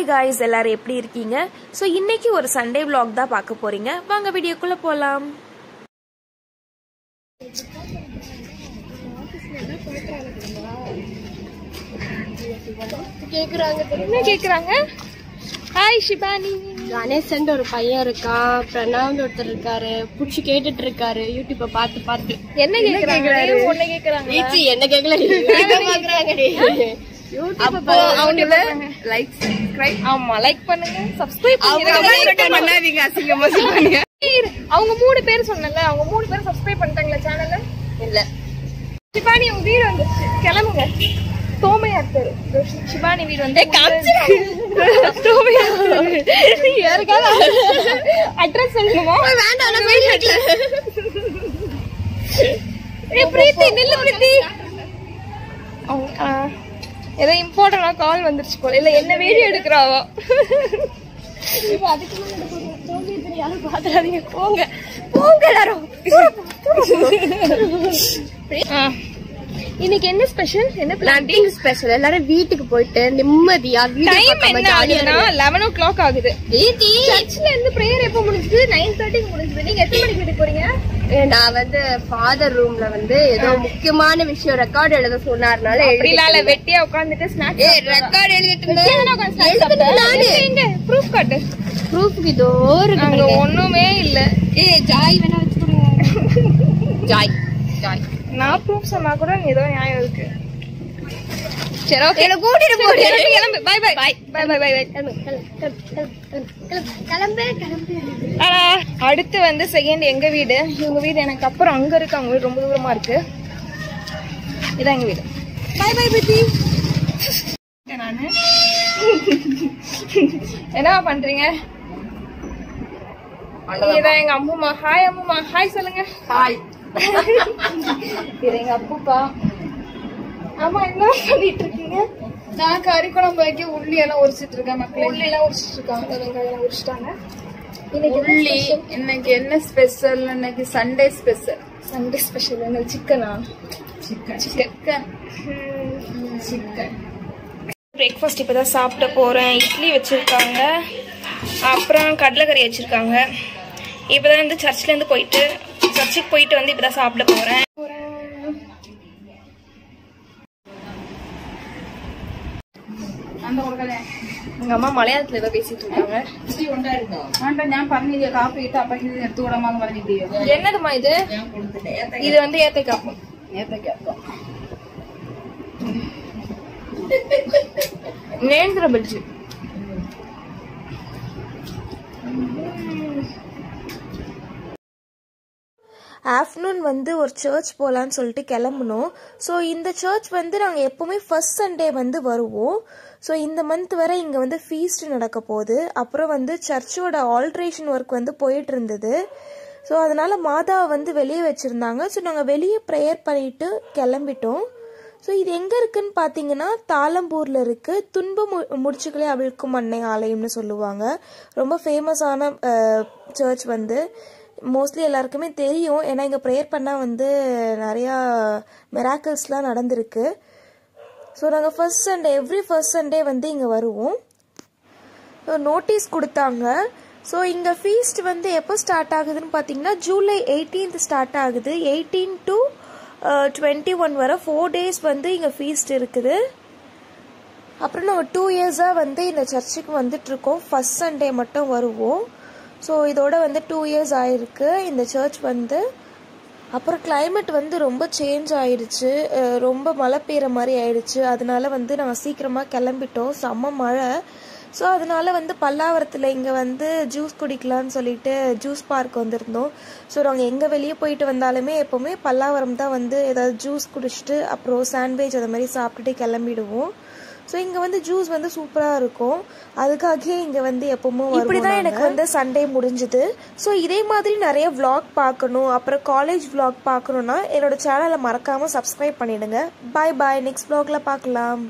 Hi guys, எல்லாரும் எப்படி இருக்கீங்க? ஸோ இன்னைக்கு ஒரு சண்டே vlog தான் பார்க்க போறீங்க. வாங்க வீடியோக்குள்ள போலாம். என்ன கேக்குறாங்க? ஹாய் ஷிபானி. கணேசன் ஒரு பையன் இருக்கான், பிரணாவ்னு ஒருத்தர் இருக்காரு, புடிச்சு கேட்டுட்டு இருக்காரு யூடியூப பார்த்து பார்த்து. என்ன கேக்குறாங்க? ஒண்ணு கேக்குறாங்க. என்ன கேக்கல லைக் பண்ணுங்க, சப்ஸ்கிரைப் பண்ணாதீங்க. அசிங்கமா சொல்லுங்க. அவங்க 3 பேர் சொன்னல, அவங்க 3 பேர் சப்ஸ்கிரைப் பண்ணிட்டாங்களா சேனல்ல? இல்ல. ஷிபானி உங்க வீடு வந்துச்சு, கிளம்புங்க. தோமையார் தெரு, ஷிபானி வீடு வந்து அட்ரஸ் சொல்லுமா? பிரீத்தி நில்லு பிரீத்தி. ஏதோ இம்பார்ட்டன்டா கால் வந்துருச்சு போல. இல்ல என்ன வீடியோ எடுக்கிறாவோ. போங்க போங்க எல்லாரும். இன்னைக்கு என்ன ஸ்பெஷல்? என்ன பிளானிங் ஸ்பெஷல்? எல்லாரும் வீட்டுக்கு போயிட்டு நிம்மதியா டைம் என்ன ஆகுதுன்னா 11 o'clock ஆகுது. சர்ச்ல இருந்து பிரேயர் எப்ப முடிஞ்சது? 9:30 முடிஞ்சது. நீங்க எத்தனை மணிக்கு வீட்டுக்கு போறீங்க? நான் வந்து ஃபாதர் ரூம்ல வந்து ஏதோ முக்கியமான விஷயம் ரெக்கார்ட் எழுத சொன்னார்னால அப்படிலாம் வெட்டியா உட்கார்ந்துட்டு ஸ்நாக்ஸ் ரெக்கார்ட் எழுதிட்டு இருந்தேன். ப்ரூஃப் காட்டு. ப்ரூஃப்க்கு இதோ அங்க ஒண்ணுமே இல்ல. ஜாய் வேணா வச்சுக்கோங்க. ஜாய் ஜாய் நான் ப்ரூஃப் சொன்னா கூட ஏதோ நியாயம் இருக்கு. சரி ஓகே, என்ன கூட்டிட்டு போறேன். கிளம்பு. Bye bye bye bye bye bye. கிளம்பு கிளம்பு. அடுத்து வந்து செகண்ட் எங்க வீடு. இவங்க வீடு எனக்கு அப்புறம் அங்க இருக்கு. அவங்க வீடு ரொம்ப தூரமா இருக்கு. இதான் எங்க வீடு. பை பை பித்தி. நானு என்ன பண்றீங்க? இதான் எங்க அம்மா. ஹாய் அம்மா. ஹாய் சொல்லுங்க. ஹாய். இது எங்க அப்புப்பா. ஆமா, என்ன பண்ணிட்டு இருக்கீங்க? நான் கறி குழம்பு வைக்க உள்ளி எல்லாம் உரிச்சிட்டு இருக்கேன். மக்கள் உள்ளி எல்லாம் உரிச்சிட்டு இருக்காங்க. வெங்காயம் உரிச்சிட்டாங்க. உள்ளி இன்னைக்கு என்ன ஸ்பெஷல்? இன்னைக்கு சண்டே ஸ்பெஷல். சண்டே ஸ்பெஷல் என்ன? சிக்கனா? சிக்கன். சிக்கன் பிரேக்ஃபாஸ்ட் இப்பதான் சாப்பிட போறேன். இட்லி வச்சிருக்காங்க, அப்புறம் கடலைக்கறி வச்சிருக்காங்க. இப்பதான் வந்து சர்ச்சுக்கு போயிட்டு வந்து இப்பதான் சாப்பிட போறேன். எங்க அம்மா மலையாளத்துல ஏதோ பேசிட்டு இருக்காங்க. என்னதுமா இது? இது வந்து ஏத்தைக்காப்பம். நேந்திர பஜ்ஜி. ஆஃப்டர்நூன் வந்து ஒரு சர்ச் போகலான்னு சொல்லிட்டு கிளம்பணும். ஸோ இந்த சர்ச் வந்து நாங்கள் எப்போவுமே ஃபர்ஸ்ட் சண்டே வந்து வருவோம். ஸோ இந்த மந்த் வரை இங்கே வந்து ஃபீஸ்ட் நடக்க போகுது. அப்புறம் வந்து சர்ச்சோட ஆல்ட்ரேஷன் ஒர்க் வந்து போயிட்டு இருந்தது. ஸோ அதனால மாதாவை வந்து வெளியே வச்சுருந்தாங்க. ஸோ நாங்கள் வெளியே ப்ரேயர் பண்ணிட்டு கிளம்பிட்டோம். ஸோ இது எங்கே இருக்குன்னு பார்த்தீங்கன்னா தாளம்பூரில் இருக்குது. துன்ப முடிச்சுக்களே அவிழ்க்கும் அன்னை ஆலயம்னு சொல்லுவாங்க. ரொம்ப ஃபேமஸான சர்ச் வந்து மோஸ்ட்லி எல்லாருக்குமே தெரியும். ஏன்னா இங்கே ப்ரேயர் பண்ணால் வந்து நிறையா மிராக்கிள்ஸ்லாம் நடந்திருக்கு. ஸோ நாங்கள் எவ்ரி ஃபர்ஸ்ட் சண்டே வந்து இங்கே வருவோம். நோட்டீஸ் கொடுத்தாங்க. ஸோ இங்கே ஃபீஸ்ட் வந்து எப்போ ஸ்டார்ட் ஆகுதுன்னு பார்த்தீங்கன்னா ஜூலை 18th ஸ்டார்ட் ஆகுது. 18 to 21 வரை 4 days வந்து இங்கே ஃபீஸ்ட் இருக்குது. அப்புறம் நாங்கள் 2 yearsஆக வந்து இந்த சர்ச்சுக்கு வந்துட்டுருக்கோம். ஃபர்ஸ்ட் சண்டே மட்டும் வருவோம். ஸோ இதோட வந்து 2 years ஆயிருக்கு இந்த சர்ச் வந்து. அப்புறம் கிளைமேட் வந்து ரொம்ப சேஞ்ச் ஆயிடுச்சு. ரொம்ப மழை பெய்கிற மாதிரி ஆயிடுச்சு. அதனால வந்து நாங்கள் சீக்கிரமாக கிளம்பிட்டோம். செம்ம மழை. ஸோ அதனால வந்து பல்லாவரத்தில் இங்கே வந்து ஜூஸ் குடிக்கலான்னு சொல்லிட்டு ஜூஸ் பார்க் வந்திருந்தோம். ஸோ நாங்கள் எங்கே வெளியே போயிட்டு வந்தாலுமே எப்போவுமே பல்லாவரம் தான் வந்து ஏதாவது ஜூஸ் குடிச்சிட்டு அப்புறம் சாண்ட்விச் அதை மாதிரி சாப்பிட்டுட்டு கிளம்பிடுவோம். ஸோ இங்கே வந்து ஜூஸ் வந்து சூப்பராக இருக்கும். அதுக்காகவே இங்கே வந்து எப்பவும் இப்படி தான் எனக்கு வந்து சண்டே முடிஞ்சுது. ஸோ இதே மாதிரி நிறைய vlog பார்க்கணும், அப்புறம் காலேஜ் vlog பார்க்கணுன்னா என்னோட சேனலை மறக்காமல் சப்ஸ்கிரைப் பண்ணிடுங்க. பாய் பாய். நெக்ஸ்ட் vlogல பார்க்கலாம்.